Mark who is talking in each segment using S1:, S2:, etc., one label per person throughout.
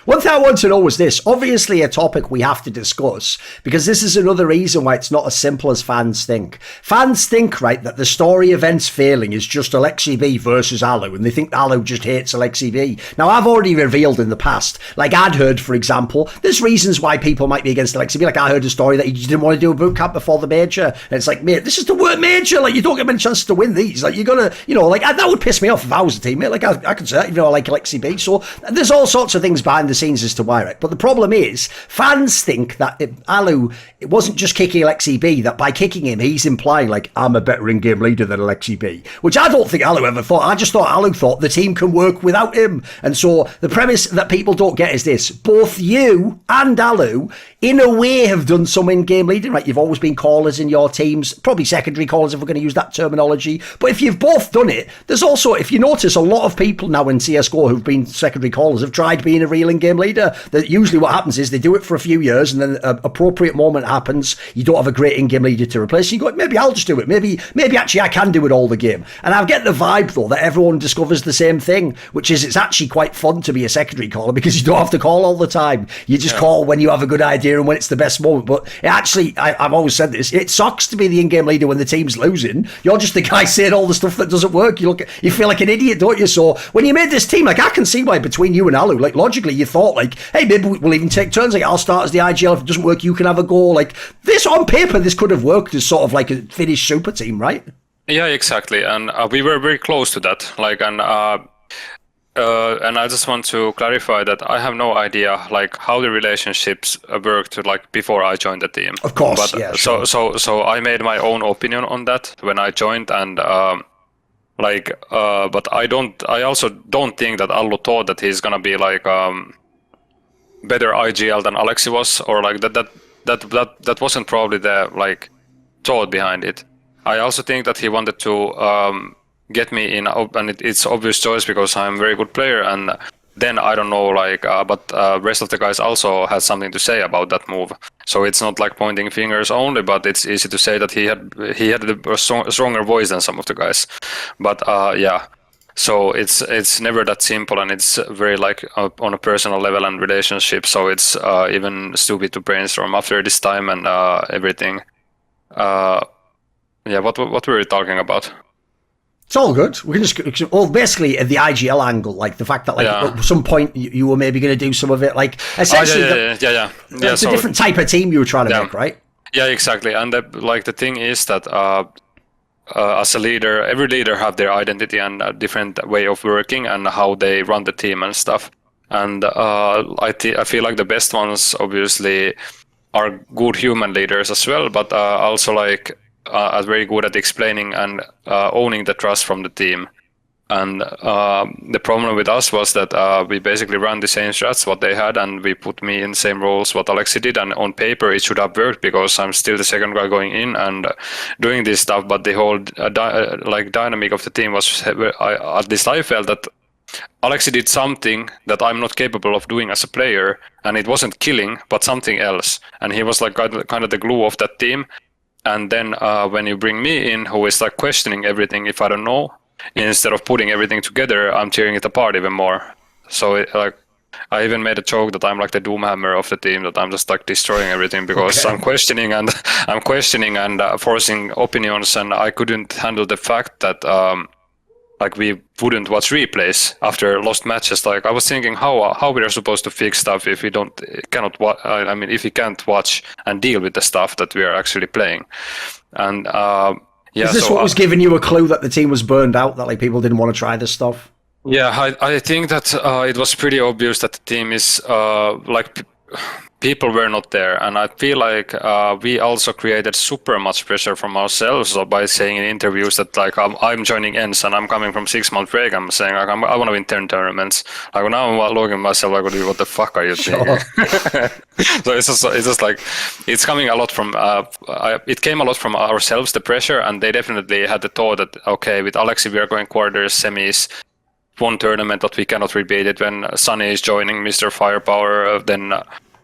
S1: One thing I want to know was this. Obviously, a topic we have to discuss, because this is another reason why it's not as simple as fans think. Fans think, right, that the story of ENCE failing is just Alexi B versus Alu, and they think Alu just hates Alexi B. Now, I've already revealed in the past, like I'd heard, for example, there's reasons why people might be against Alexi B. Like I heard a story that he just didn't want to do a boot camp before the major. And it's like, mate, this is the word major. Like, you don't get many chances to win these. Like, you're going to, like, that would piss me off if I was a teammate. Like, I could say, I like Alexi B. So there's all sorts of things behind the scenes as to why, right? But the problem is, fans think that Alu, it wasn't just kicking Alexi B, that by kicking him, he's implying, like, I'm a better in-game leader than Alexi B, which I don't think Alu ever thought. I just thought Alu thought the team can work without him. And so the premise that people don't get is this. Both you and Alu, in a way, have done some in-game leading, right? You've always been callers in your teams, probably secondary callers if we're going to use that terminology. But if you've both done it, there's also, if you notice, a lot of people now in CSGO who've been secondary callers have tried being a real in-game leader. That usually what happens is they do it for a few years and then an appropriate moment happens. You don't have a great in-game leader to replace. You go, maybe I'll just do it. Maybe actually I can do it all the game. And I get the vibe though that everyone discovers the same thing, which is it's actually quite fun to be a secondary caller because you don't have to call all the time. You just call when you have a good idea and when it's the best moment. But it actually, I've always said this, it sucks to be the in-game leader when the team's losing. You're just the guy saying all the stuff that doesn't work. You feel like an idiot, don't you? So when you made this team, like I can see why between you and Alu, like logically you thought like, hey, maybe we'll even take turns. Like I'll start as the IGL. If it doesn't work, you can have a go. Like this on paper, this could have worked as sort of like a Finnish super team, right?
S2: Yeah, exactly. And we were very close to that. Like, and I just want to clarify that I have no idea like how the relationships worked like before I joined the team.
S1: Of course,
S2: but,
S1: yeah. Sure.
S2: So I made my own opinion on that when I joined, and but I also don't think that Allu thought that he's gonna be like better IGL than Alexi was, or like that wasn't probably the like thought behind it. I also think that he wanted to get me in, and it's obvious choice because I'm a very good player, and then I don't know, like, but rest of the guys also had something to say about that move. So it's not like pointing fingers only, but it's easy to say that he had a stronger voice than some of the guys. But yeah, so it's never that simple, and it's very like on a personal level and relationship. So it's even stupid to brainstorm after this time and everything. Yeah, what were we talking about?
S1: It's all good. We can just, well, basically at the IGL angle, like the fact that like at some point you were maybe going to do some of it, like essentially, it's a different type of team you were trying to make, right?
S2: Yeah, exactly. And like the thing is that as a leader, every leader have their identity and a different way of working and how they run the team and stuff. And I feel like the best ones obviously are good human leaders as well, but also like are very good at explaining and owning the trust from the team. And the problem with us was that we basically ran the same strats what they had, and we put me in the same roles what Alexi did, and on paper it should have worked because I'm still the second guy going in and doing this stuff, but the whole dynamic of the team was, at least I felt that Alexi did something that I'm not capable of doing as a player, and it wasn't killing but something else, and he was like kind of the glue of that team. And then when you bring me in, who is like questioning everything if I don't know, instead of putting everything together, I'm tearing it apart even more. So like I even made a joke that I'm like the doomhammer of the team, that I'm just like destroying everything because I'm questioning and forcing opinions, and I couldn't handle the fact that like we wouldn't watch replays after lost matches. Like I was thinking how we are supposed to fix stuff if we if we can't watch and deal with the stuff that we are actually playing. And yeah,
S1: is this what was giving you a clue that the team was burned out, that like people didn't want to try this stuff?
S2: Yeah, I think that it was pretty obvious that the team is people were not there, and I feel like we also created super much pressure from ourselves by saying in interviews that like I'm joining ENCE and I'm coming from 6-month break. I'm saying like I want to win 10 tournaments. Like now I'm looking at myself like what the fuck are you thinking? So it's just like it's coming a lot from it came a lot from ourselves, the pressure, and they definitely had the thought that okay, with Alexi we are going quarters, semis, one tournament that we cannot repeat it. When suNny is joining Mr. Firepower, then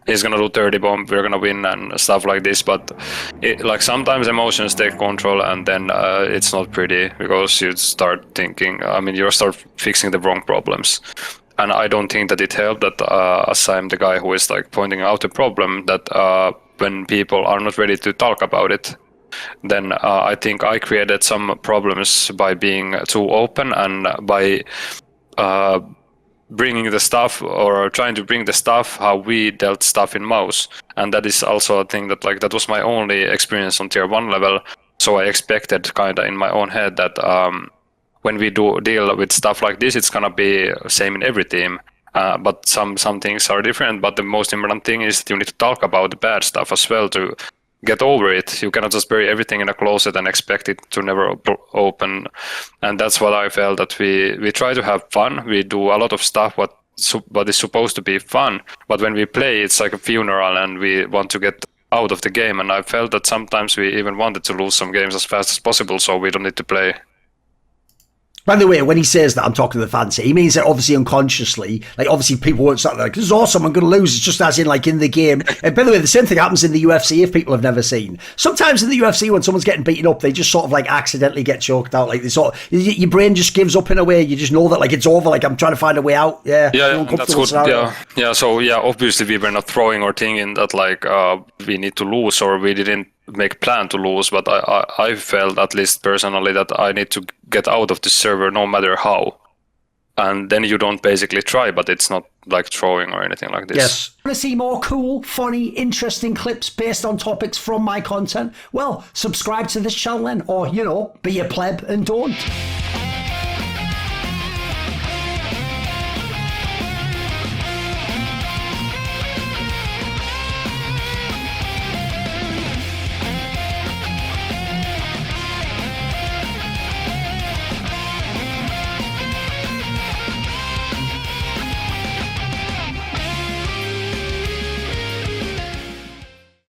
S2: he's gonna do 30 bomb, we're gonna win and stuff like this. But like sometimes emotions take control, and then it's not pretty because you start thinking, you start fixing the wrong problems. And I don't think that it helped that as I'm the guy who is like pointing out the problem, that when people are not ready to talk about it, then I think I created some problems by being too open and by bringing the stuff or trying to bring the stuff how we dealt stuff in mouse. And that is also a thing that like that was my only experience on tier 1 level. So I expected kind of in my own head that when we do deal with stuff like this, it's gonna be same in every team. But some things are different. But the most important thing is that you need to talk about the bad stuff as well to get over it. You cannot just bury everything in a closet and expect it to never open. And that's what I felt, that we try to have fun. We do a lot of stuff what is supposed to be fun. But when we play, it's like a funeral and we want to get out of the game. And I felt that sometimes we even wanted to lose some games as fast as possible so we don't need to play.
S1: By the way, when he says that I'm talking to the fans, he means that obviously unconsciously. Like, obviously people won't start like, this is awesome, I'm going to lose. It's just as in, like, in the game. And by the way, the same thing happens in the UFC if people have never seen. Sometimes in the UFC, when someone's getting beaten up, they just sort of, like, accidentally get choked out. Like, they sort of, your brain just gives up in a way. You just know that, like, it's over. Like, I'm trying to find a way out. Yeah,
S2: that's good. Yeah, so, yeah, obviously we were not throwing or thinking that, like, we need to lose or we didn't make plan to lose, but I felt, at least personally, that I need to get out of the server no matter how. And then you don't basically try, but it's not like throwing or anything like this.
S1: Yes. Want to see more cool, funny, interesting clips based on topics from my content? Well, subscribe to this channel then, or, you know, be a pleb and don't.